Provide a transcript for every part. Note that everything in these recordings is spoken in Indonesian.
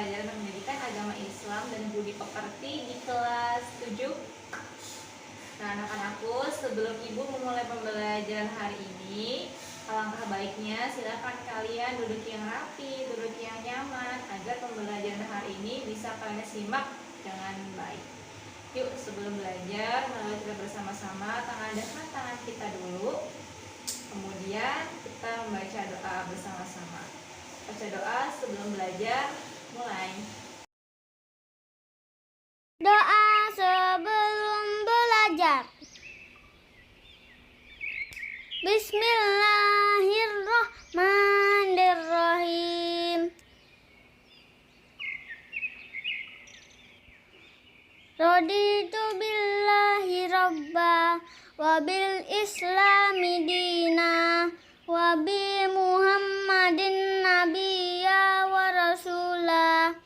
pembelajaran pendidikan agama Islam dan budi pekerti di kelas 7. Nah, anak-anakku, sebelum Ibu memulai pembelajaran hari ini, alangkah baiknya silakan kalian duduk yang rapi, duduk yang nyaman agar pembelajaran hari ini bisa kalian simak dengan baik. Yuk, sebelum belajar, mari kita bersama-sama tangadahkan tangan kita dulu. Kemudian kita membaca doa bersama-sama. Baca doa sebelum belajar, mulai. Doa sebelum belajar. Bismillahirrahmanirrahim. Raditu billahi rabba wa bil islami dina wa bi muhammadin nabiyya wa rasulah.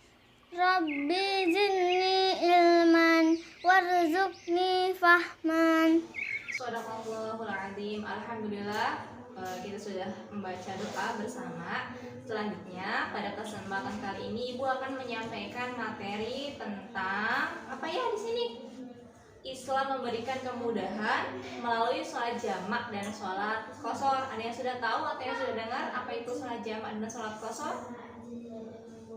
Rabbi zidni ilman warzuqni fahman. Shadaqallahul azim. Alhamdulillah, kita sudah membaca doa bersama. Selanjutnya, pada kesempatan kali ini Ibu akan menyampaikan materi tentang apa ya di sini? Islam memberikan kemudahan melalui sholat jamak dan sholat qashar. Ada yang sudah tahu atau yang sudah dengar apa itu sholat jamak dan sholat qashar?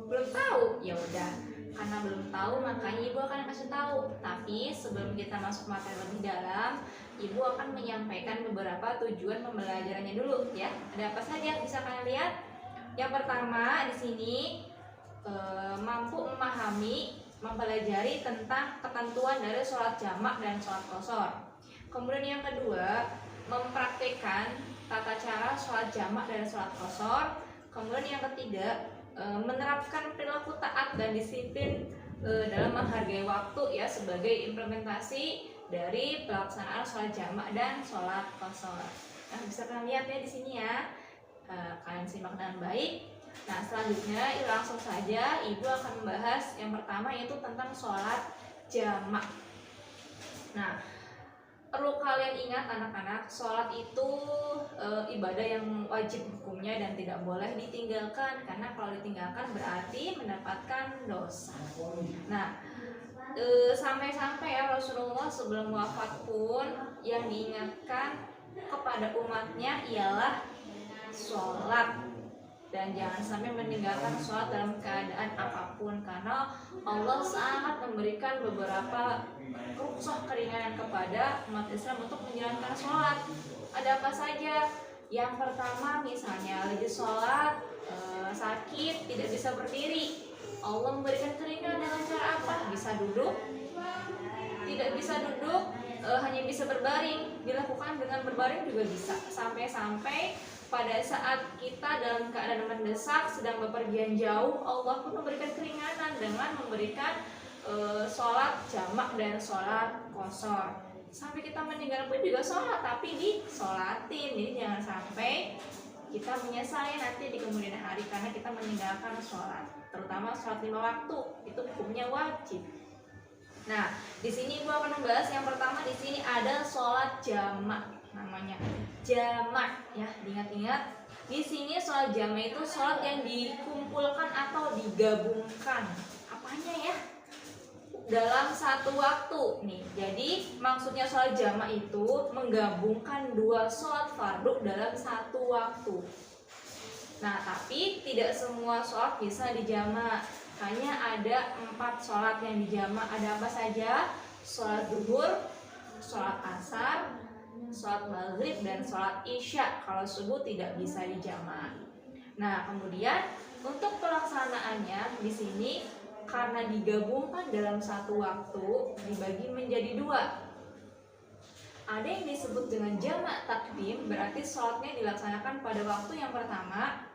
Belum tahu? Ya udah, karena belum tahu makanya Ibu akan kasih tahu. Tapi sebelum kita masuk materi lebih dalam, Ibu akan menyampaikan beberapa tujuan pembelajarannya dulu ya. Ada apa saja bisa kalian lihat? Yang pertama di sini mampu memahami, mempelajari tentang ketentuan dari sholat jamak dan sholat qashar. Kemudian yang kedua, mempraktikkan tata cara sholat jamak dan sholat qashar. Kemudian yang ketiga, menerapkan perilaku taat dan disiplin dalam menghargai waktu ya sebagai implementasi dari pelaksanaan sholat jamak dan sholat qashar. Nah, bisa kalian lihat ya di sini ya. Kalian simak dengan baik. Nah, selanjutnya langsung saja Ibu akan membahas yang pertama yaitu tentang sholat jamak. Nah, perlu kalian ingat anak-anak, sholat itu ibadah yang wajib hukumnya dan tidak boleh ditinggalkan, karena kalau ditinggalkan berarti mendapatkan dosa. Nah, sampai-sampai ya Rasulullah sebelum wafat pun yang diingatkan kepada umatnya ialah sholat, dan jangan sampai meninggalkan sholat dalam keadaan apapun, karena Allah sangat memberikan beberapa rukhsah keringanan kepada umat Islam untuk menjalankan sholat. Ada apa saja? Yang pertama misalnya lagi sholat sakit, tidak bisa berdiri, Allah memberikan keringanan dengan cara apa? Bisa duduk, tidak bisa duduk, hanya bisa berbaring. Dilakukan dengan berbaring juga bisa. Sampai-sampai pada saat kita dalam keadaan mendesak, sedang bepergian jauh, Allah pun memberikan keringanan dengan memberikan sholat jamak dan sholat qashar. Sampai kita meninggal pun juga sholat, tapi disolatin. Jadi jangan sampai kita menyesali nanti di kemudian hari karena kita meninggalkan sholat, terutama sholat 5 waktu itu hukumnya wajib. Nah, di sini Ibu akan membahas yang pertama. Di sini ada sholat jamak, namanya jamak ya, diingat-ingat. Di sini sholat jamak itu sholat yang dikumpulkan atau digabungkan. Apanya ya? Dalam satu waktu nih. Jadi maksudnya sholat jamak itu menggabungkan 2 sholat fardu dalam satu waktu. Nah, tapi tidak semua sholat bisa dijamak. Hanya ada 4 sholat yang dijamak. Ada apa saja? Sholat zuhur, sholat asar, sholat maghrib, dan sholat isya. Kalau subuh tidak bisa dijamak. Nah, kemudian untuk pelaksanaannya di sini karena digabungkan dalam satu waktu dibagi menjadi 2. Ada yang disebut dengan jamak takdim, berarti sholatnya dilaksanakan pada waktu yang pertama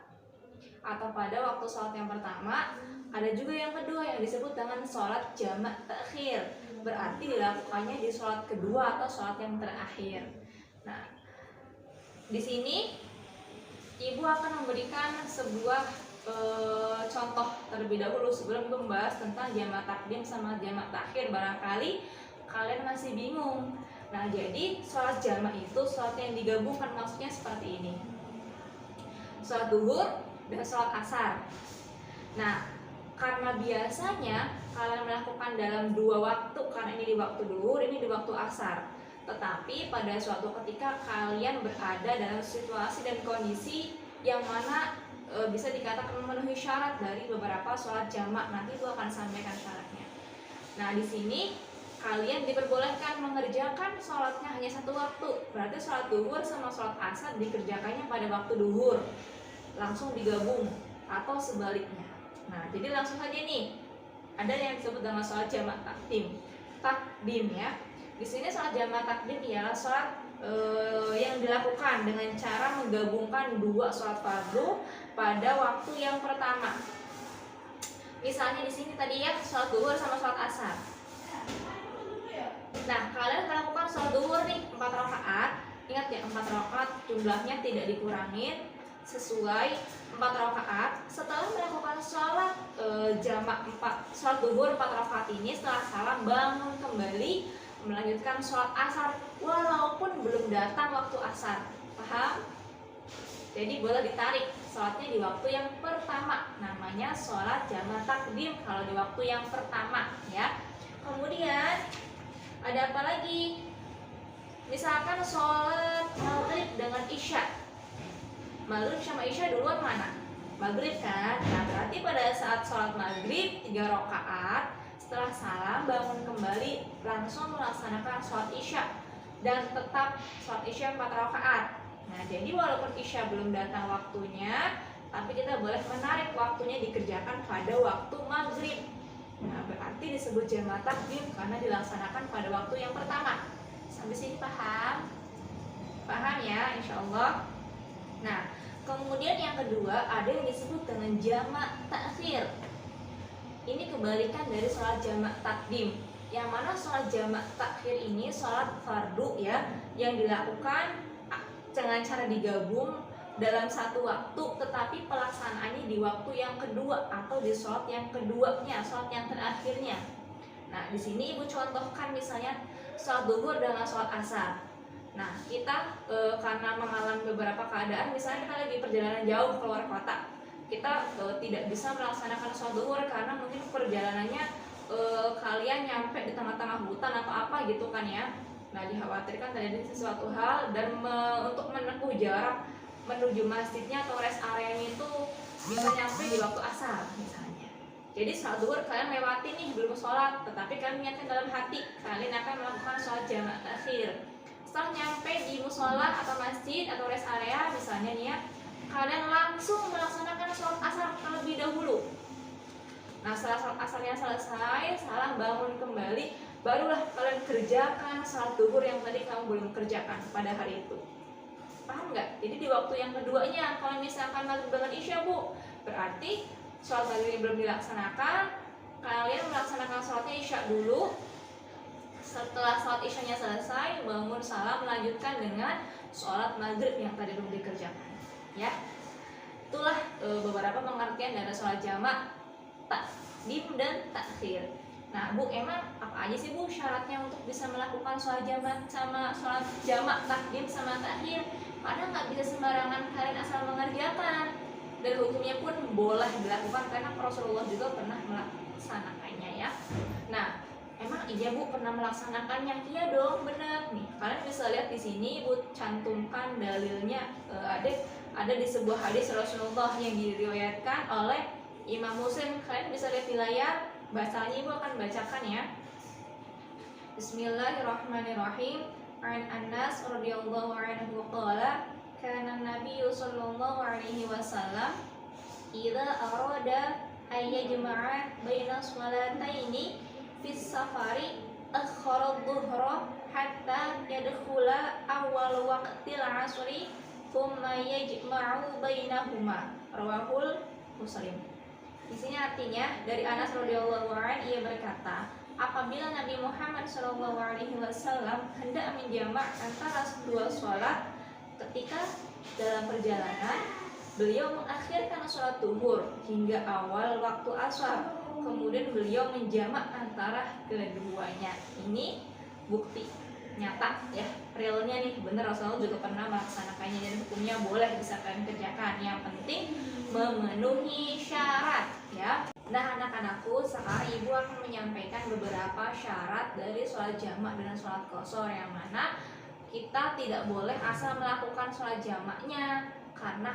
atau pada waktu sholat yang pertama. Ada juga yang kedua yang disebut dengan sholat jamak takhir, berarti dilakukannya di sholat kedua atau sholat yang terakhir. Nah, di sini Ibu akan memberikan sebuah contoh terlebih dahulu sebelum membahas tentang jamak takdim sama jamak takhir. Barangkali kalian masih bingung. Nah, jadi sholat jamak itu sholat yang digabungkan, maksudnya seperti ini: sholat zuhur dan sholat asar. Nah, karena biasanya kalian melakukan dalam 2 waktu, karena ini di waktu duhur, ini di waktu asar. Tetapi pada suatu ketika kalian berada dalam situasi dan kondisi yang mana bisa dikatakan memenuhi syarat dari beberapa sholat jamak. Nanti Ibu akan sampaikan syaratnya. Nah, di sini kalian diperbolehkan mengerjakan sholatnya hanya 1 waktu. Berarti sholat duhur sama sholat asar dikerjakannya pada waktu duhur, langsung digabung, atau sebaliknya. Nah, jadi langsung saja nih, ada yang disebut dengan sholat jamak takdim. Takdim ya. Di sini sholat jamak takdim ialah sholat yang dilakukan dengan cara menggabungkan 2 sholat fardu pada waktu yang pertama. Misalnya di sini tadi ya sholat duhur sama sholat asar. Nah, kalian melakukan sholat duhur nih 4 rakaat. Ingat ya, 4 rakaat jumlahnya tidak dikurangin, sesuai 4 rakaat. Setelah melakukan sholat jamak sholat duhur 4 rakaat ini, setelah salam bangun kembali melanjutkan sholat asar walaupun belum datang waktu asar. Paham? Jadi boleh ditarik sholatnya di waktu yang pertama, namanya sholat jamak takdim kalau di waktu yang pertama ya. Kemudian ada apa lagi? Misalkan sholat maghrib dengan isya. Maghrib sama isya duluan mana? Maghrib kan? Nah, berarti pada saat sholat maghrib 3 rakaat, setelah salam bangun kembali langsung melaksanakan sholat isya, dan tetap sholat isya 4 rakaat. Nah, jadi walaupun isya belum datang waktunya, tapi kita boleh menarik waktunya dikerjakan pada waktu maghrib. Nah, berarti disebut jamak takdim karena dilaksanakan pada waktu yang pertama. Sampai sini paham? Paham ya, insya Allah. Nah, kemudian yang kedua ada yang disebut dengan jamak takhir. Ini kebalikan dari sholat jamak takdim. Yang mana sholat jamak takhir ini sholat fardu ya, yang dilakukan dengan cara digabung dalam 1 waktu, tetapi pelaksanaannya di waktu yang kedua atau di sholat yang keduanya, sholat yang terakhirnya. Nah, di sini Ibu contohkan misalnya sholat duhur dengan sholat asar. Nah, kita karena mengalami beberapa keadaan, misalnya kita lagi perjalanan jauh keluar kota, kita tidak bisa melaksanakan sholat duhur karena mungkin perjalanannya kalian nyampe di tengah-tengah hutan atau apa gitu kan ya. Nah, dikhawatirkan terjadi sesuatu hal, dan untuk menempuh jarak menuju masjidnya atau rest areanya itu bisa nyampe di waktu asar misalnya. Jadi sholat duhur kalian lewati nih, belum sholat, tetapi kalian niatkan dalam hati kalian akan melakukan sholat jamak takhir. Setelah nyampe di musola atau masjid atau rest area misalnya nih ya, kalian langsung melaksanakan sholat asar terlebih dahulu. Nah, setelah sholat asarnya selesai, salam bangun kembali, barulah kalian kerjakan sholat duhur yang tadi kamu belum kerjakan pada hari itu. Paham nggak? Jadi di waktu yang keduanya, kalau misalkan maghrib dengan isya Bu, berarti sholat maghrib belum dilaksanakan, kalian melaksanakan sholatnya isya dulu. Setelah sholat isyanya selesai, bangun salam, melanjutkan dengan sholat maghrib yang tadi belum dikerjakan ya. Itulah beberapa pengertian dari sholat jamak takdim dan takhir. Nah Bu, emang apa aja sih Bu syaratnya untuk bisa melakukan sholat jamak sama sholat jamak takdim sama takhir? Karena nggak bisa sembarangan kalian asal mengerjakan, dan hukumnya pun boleh dilakukan karena Rasulullah juga pernah melaksanakannya ya. Nah, emang iya Bu pernah melaksanakannya? Iya dong, benar nih. Kalian bisa lihat di sini Ibu cantumkan dalilnya, ada di sebuah hadis Rasulullah yang diriwayatkan oleh Imam Muslim. Kalian bisa lihat di layar, bahasanya Ibu akan bacakan ya. Bismillahirrahmanirrahim. An Anas radhiyallahu anhu qala kana Nabi sallallahu alaihi wasallam idza arada ay yajma'a baina sholataini fis safari akhara dhuhra hatta yadkhula awal waqtil asri thumma yajma'u bainahuma, rawahul Muslim. Di sini artinya dari Anas radhiyallahu anhu, ia berkata, apabila Nabi Muhammad SAW hendak menjamak antara 2 sholat ketika dalam perjalanan, beliau mengakhirkan sholat duhur hingga awal waktu asar, kemudian beliau menjamak antara keduanya. Ini bukti nyata ya, realnya nih, bener Rasulullah juga pernah melaksanakannya, dan hukumnya boleh bisa kalian kerjakan. Yang penting memenuhi syarat ya. Nah, anak-anakku, sekarang ibu akan menyampaikan beberapa syarat dari sholat jamak dan sholat qashar, yang mana kita tidak boleh asal melakukan sholat jamaknya karena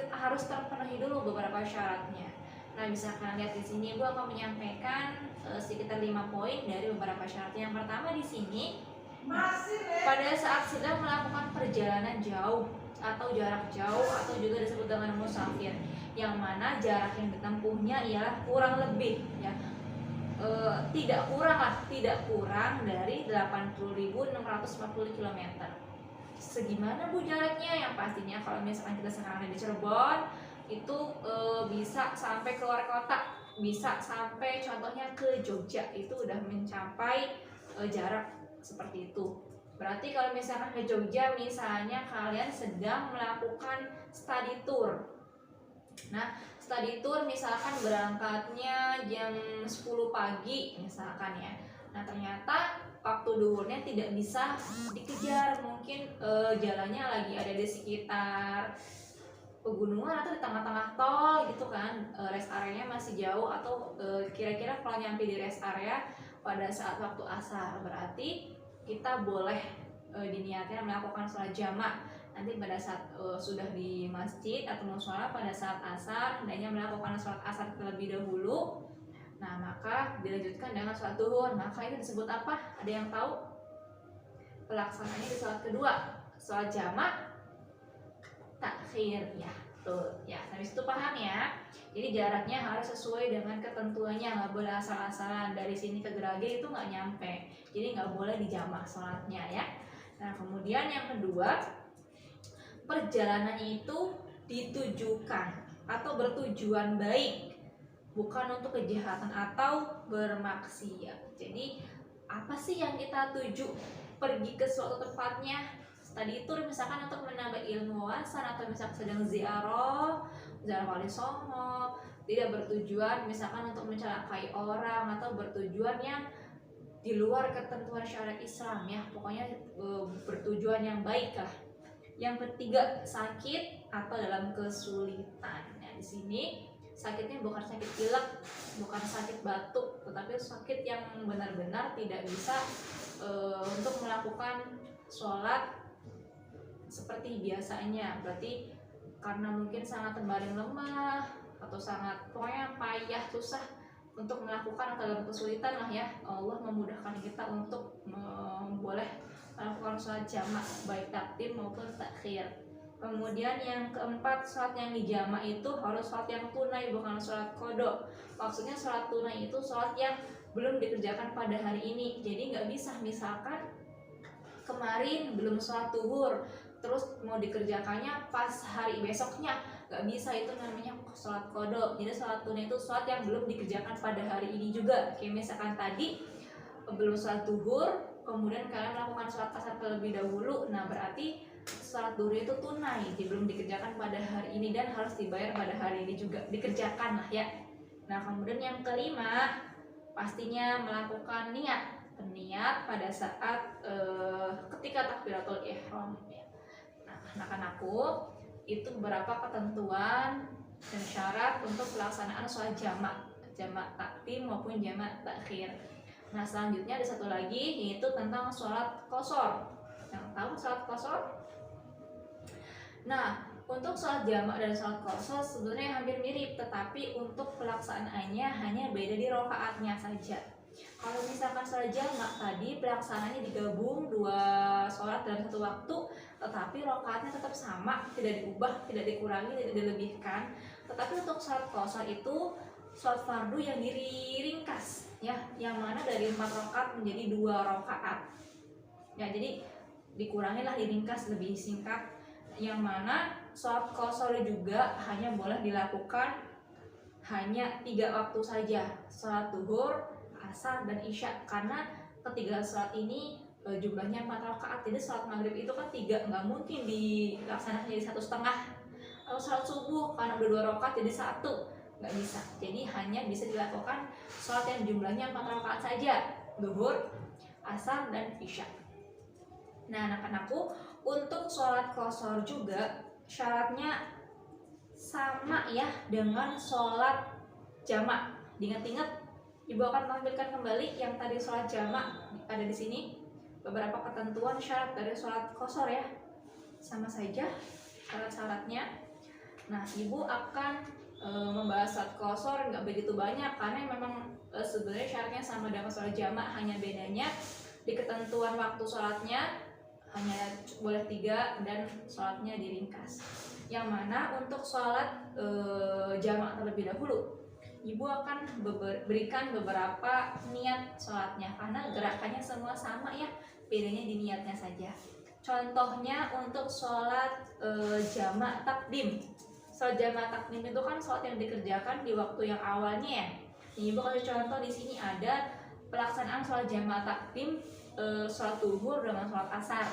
harus terpenuhi dulu beberapa syaratnya. Nah, bisa kalian lihat di sini, ibu akan menyampaikan sekitar 5 poin dari beberapa syaratnya. Yang pertama di sini, pada saat sedang melakukan perjalanan jauh atau jarak jauh atau juga disebut dengan musafir, yang mana jarak yang ditempuhnya ialah kurang lebih ya tidak kurang dari 80.640 km. Segimana Bu jaraknya? Yang pastinya kalau misalkan kita sekarang di Cirebon itu bisa sampai keluar kota, bisa sampai contohnya ke Jogja, itu udah mencapai jarak seperti itu. Berarti kalau misalkan ke Jogja, misalnya kalian sedang melakukan study tour. Nah, study tour misalkan berangkatnya jam 10 pagi misalkan ya. Nah, ternyata waktu duhurnya tidak bisa dikejar, mungkin jalannya lagi ada di sekitar pegunungan atau di tengah-tengah tol gitu kan, rest areanya masih jauh, atau kira-kira kalau nyampe di rest area pada saat waktu asar, berarti kita boleh diniatkan melakukan sholat jamak. Nanti pada saat sudah di masjid atau mushola pada saat asar, hendaknya melakukan sholat asar terlebih dahulu. Nah, maka dilanjutkan dengan sholat duhur. Maka itu disebut apa? Ada yang tahu? Pelaksanaannya di sholat kedua, sholat jamak takhir ya. Tuh, ya, habis itu paham ya. Jadi jaraknya harus sesuai dengan ketentuannya, nggak boleh asal-asalan dari sini ke Gerage itu nggak nyampe. Jadi nggak boleh dijamak sholatnya ya. Nah, kemudian yang kedua, perjalanannya itu ditujukan atau bertujuan baik, bukan untuk kejahatan atau bermaksiat. Jadi apa sih yang kita tuju pergi ke suatu tempatnya? Tadi itu misalkan untuk menambah ilmu wawasan, atau misalkan sedang ziarah Wali Songo, tidak bertujuan misalkan untuk mencelakai orang, atau bertujuan yang di luar ketentuan syariat Islam ya. Pokoknya bertujuan yang baik lah. Yang ketiga, sakit atau dalam kesulitan. Nah, di sini sakitnya bukan sakit pilek, bukan sakit batuk, tetapi sakit yang benar-benar tidak bisa untuk melakukan sholat seperti biasanya. Berarti karena mungkin sangat terbaring lemah atau sangat pokoknya payah, susah untuk melakukan atau dalam kesulitan lah ya, Allah memudahkan kita untuk boleh melakukan sholat jamak baik takdim maupun takhir. Kemudian yang keempat, sholat yang dijamak itu harus sholat yang tunai, bukan sholat kodok. Maksudnya sholat tunai itu sholat yang belum dikerjakan pada hari ini. Jadi nggak bisa misalkan kemarin belum sholat duhur terus mau dikerjakannya pas hari besoknya, nggak bisa, itu namanya sholat kodok. Jadi sholat tunai itu sholat yang belum dikerjakan pada hari ini juga. Kayak misalkan tadi belum sholat duhur, kemudian kalian melakukan sholat asar terlebih dahulu, nah berarti sholat duhur itu tunai, jadi belum dikerjakan pada hari ini dan harus dibayar pada hari ini juga, dikerjakan lah ya. Nah, kemudian yang kelima, pastinya melakukan niat pada saat ketika takbiratul ihram ya. Nah, anak-anakku, itu beberapa ketentuan dan syarat untuk pelaksanaan sholat jamak takdim maupun jamak takhir. Nah, selanjutnya ada satu lagi, yaitu tentang sholat qashar. Yang tahu sholat qashar? Nah, untuk sholat jamak dan sholat qashar sebenarnya hampir mirip, tetapi untuk pelaksanaannya hanya beda di rokaatnya saja. Kalau misalkan sholat jamak tadi pelaksanaannya digabung dua sholat dalam satu waktu, tetapi rokaatnya tetap sama, tidak diubah, tidak dikurangi, tidak dilebihkan. Tetapi untuk sholat qashar itu sholat fardu yang diringkas ya, yang mana dari 4 rakaat menjadi 2 rakaat ya, jadi dikurangilah, diringkas lebih singkat, yang mana sholat qashar juga hanya boleh dilakukan hanya 3 waktu saja, sholat duhur, asar, dan isya. Karena ketiga sholat ini jumlahnya 4 rakaat, jadi sholat maghrib itu kan 3, nggak mungkin dilaksanakan jadi 1,5. Atau sholat subuh karena udah 2 rakaat jadi 1, nggak bisa. Jadi hanya bisa dilakukan sholat yang jumlahnya 4 rakaat saja, duhur, asar, dan isya. Nah, anak-anakku, untuk sholat qashar juga syaratnya sama ya dengan sholat jamak. diingat-ingat, Ibu akan tampilkan kembali yang tadi sholat jamak ada di sini. Beberapa ketentuan syarat dari sholat qashar ya, sama saja syarat-syaratnya. Nah, Ibu akan membahas sholat qashar nggak begitu banyak karena memang sebenarnya syaratnya sama dengan sholat jamak, hanya bedanya di ketentuan waktu sholatnya hanya boleh 3 dan sholatnya diringkas. Yang mana untuk sholat jamak terlebih dahulu, Ibu akan berikan beberapa niat sholatnya karena gerakannya semua sama ya, bedanya di niatnya saja. Contohnya untuk sholat jamak takdim. Sholat jamak takdim itu kan sholat yang dikerjakan di waktu yang awalnya ya. Ibu kasih contoh di sini ada pelaksanaan sholat jamak takdim, sholat zuhur dengan sholat asar.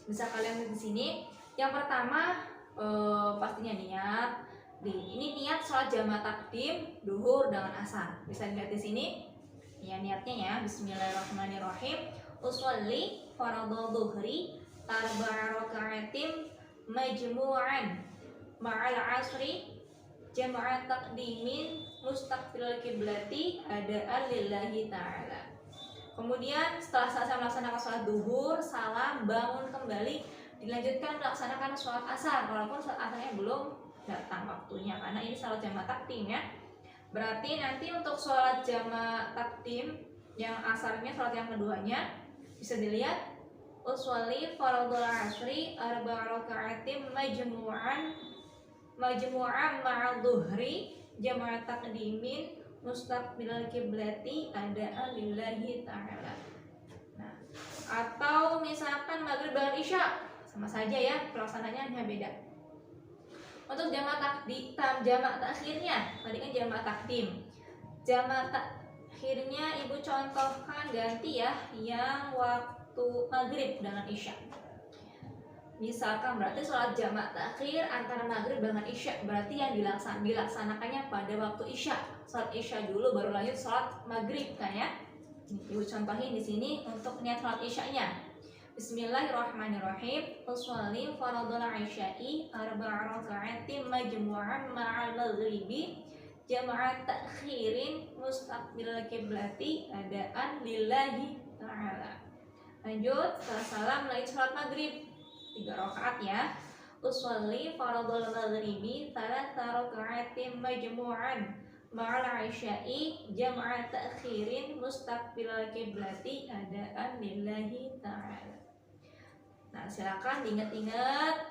Bisa kalian lihat di sini. Yang pertama pastinya niat. Ini niat sholat jamak takdim duhur dengan asar. Bisa dilihat di sini. Ya, niatnya ya. Bismillahirrahmanirrahim. Usolli fardhu dhuhri arba'a raka'atin majmu'an ma'al asri jama'at takdimin mustaqbilal kiblati adaan lillahi ta'ala. Kemudian setelah selesai melaksanakan sholat duhur, salam, bangun kembali, dilanjutkan melaksanakan sholat asar walaupun sholat asarnya belum datang waktunya karena ini sholat jamak takdim ya. Berarti nanti untuk sholat jamak takdim yang asarnya sholat yang keduanya bisa dilihat usolli fardhul asri arba'a raka'atin majmu'an ma'al dhuhri jama'at takdimin mustaqbilal kiblati adaan lillahi ta'ala. Nah, atau misalkan maghrib dan isya sama saja ya, pelaksananya hanya beda. Untuk jamak takdim, jamak takhirnya, tadi kan jamak takdim. Jamak takhirnya Ibu contohkan ganti ya, yang waktu maghrib dengan isya. Misalkan berarti sholat jamak takhir antara maghrib dengan isya, berarti yang dilaksanakannya pada waktu isya. Sholat isya dulu baru lanjut sholat maghrib kan ya. Ibu contohin di sini untuk niat sholat isyanya. Bismillahirrahmanirrahim. Usolli fardhul isya'i arba'a raka'atin majmu'an ma'al maghribi jama'at takhirin mustaqbilal kiblati adaan lillahi ta'ala. Lanjut, setelah salam lanjut sholat maghrib 3 rakaat ya. Usolli fardhul maghribi 3 raka'atin majmu'an ma'al isya'i jama'at takhirin mustaqbilal kiblati adaan lillahi ta'ala. Nah, silakan diingat-ingat,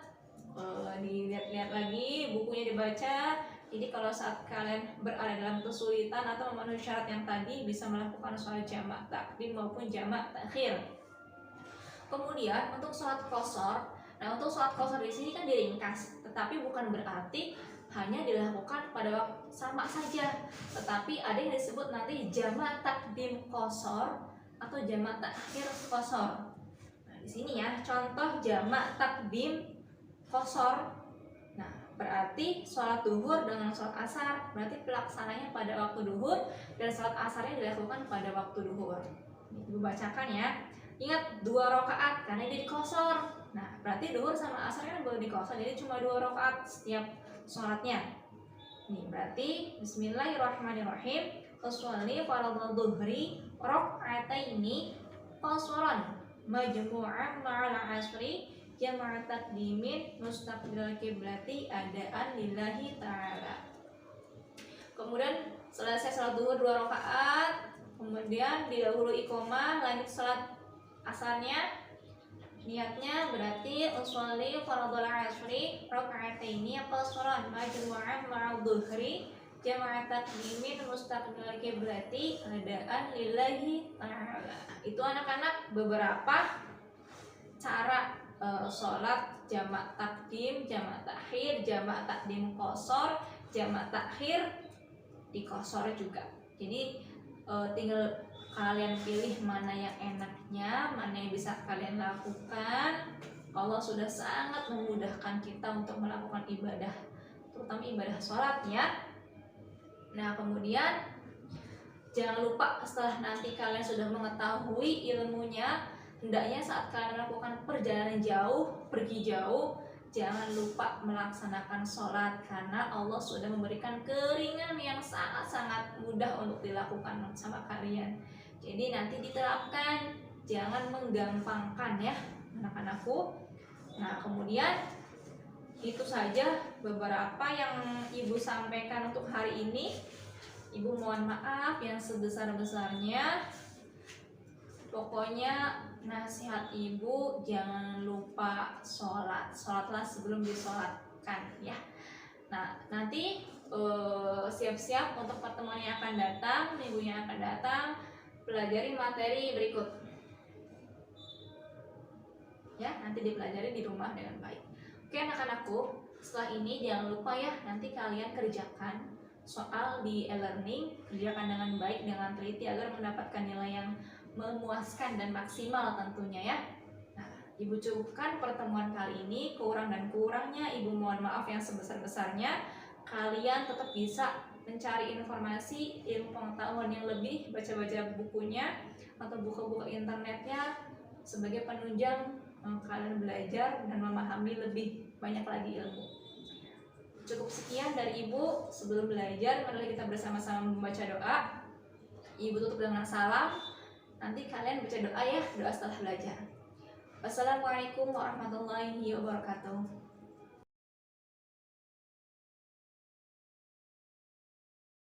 dilihat-lihat lagi, bukunya dibaca. Jadi kalau saat kalian berada dalam kesulitan atau memenuhi syarat yang tadi, bisa melakukan sholat jamak takdim maupun jamak takhir. Kemudian untuk sholat qashar, nah untuk sholat qashar di sini kan diringkas, tetapi bukan berarti hanya dilakukan pada waktu sama saja, tetapi ada yang disebut nanti jamak takdim qashar atau jamak takhir qashar. Di sini ya, contoh jamak takdim qashar. Nah, berarti sholat duhur dengan sholat asar, berarti pelaksananya pada waktu duhur dan sholat asarnya dilakukan pada waktu duhur. Ibu bacakan ya. Ingat 2 rakaat karena ini di qashar. Nah, berarti duhur sama asar kan boleh di qashar, jadi cuma 2 rakaat setiap sholatnya. Nih, berarti bismillahirrahmanirrahim. Usolli fardhu dhuhri raka'ataini qasharan majmu'an ma'al asri jama'at takdimin mustaqbilal kiblati adaan lillahi ta'ala. Kemudian selesai salat duhur 2 rakaat, kemudian didahului iqomah, lanjut salat asarnya. Niatnya berarti usolli fardhul asri raka'ataini qasharan majmu'an ma'al dhuhri jama'at takdimin mustaqbilal kiblati adaan lillahi ta'ala. Itu anak-anak beberapa cara sholat jamak takdim, jamak takhir, jamak takdim qashar, jamak takhir di qashar juga. Jadi tinggal kalian pilih mana yang enaknya, mana yang bisa kalian lakukan. Allah sudah sangat memudahkan kita untuk melakukan ibadah, terutama ibadah sholat ya. Nah, kemudian jangan lupa setelah nanti kalian sudah mengetahui ilmunya, hendaknya saat kalian melakukan perjalanan jauh, pergi jauh, jangan lupa melaksanakan sholat karena Allah sudah memberikan keringanan yang sangat-sangat mudah untuk dilakukan sama kalian. Jadi nanti diterapkan, jangan menggampangkan ya anak-anakku. Nah, kemudian itu saja beberapa yang Ibu sampaikan untuk hari ini. Ibu mohon maaf yang sebesar-besarnya. Pokoknya nasihat Ibu, jangan lupa sholat. Sholatlah sebelum disolatkan ya. Nah, nanti siap-siap untuk pertemuan yang akan datang, minggu yang akan datang, pelajari materi berikut. Ya, nanti dipelajari di rumah dengan baik. Oke anak-anakku, setelah ini jangan lupa ya, nanti kalian kerjakan soal di e-learning, kerjakan dengan baik, dengan teliti agar mendapatkan nilai yang memuaskan dan maksimal tentunya ya. Nah, Ibu cukupkan pertemuan kali ini, kurang dan kurangnya Ibu mohon maaf yang sebesar-besarnya. Kalian tetap bisa mencari informasi, ilmu pengetahuan yang lebih, baca-baca bukunya atau buku-buku internetnya sebagai penunjang kalian belajar dan memahami lebih banyak lagi ilmu. Cukup sekian dari Ibu. Sebelum belajar, mari kita bersama-sama membaca doa. Ibu tutup dengan salam. Nanti kalian baca doa ya, doa setelah belajar. Wassalamualaikum warahmatullahi wabarakatuh.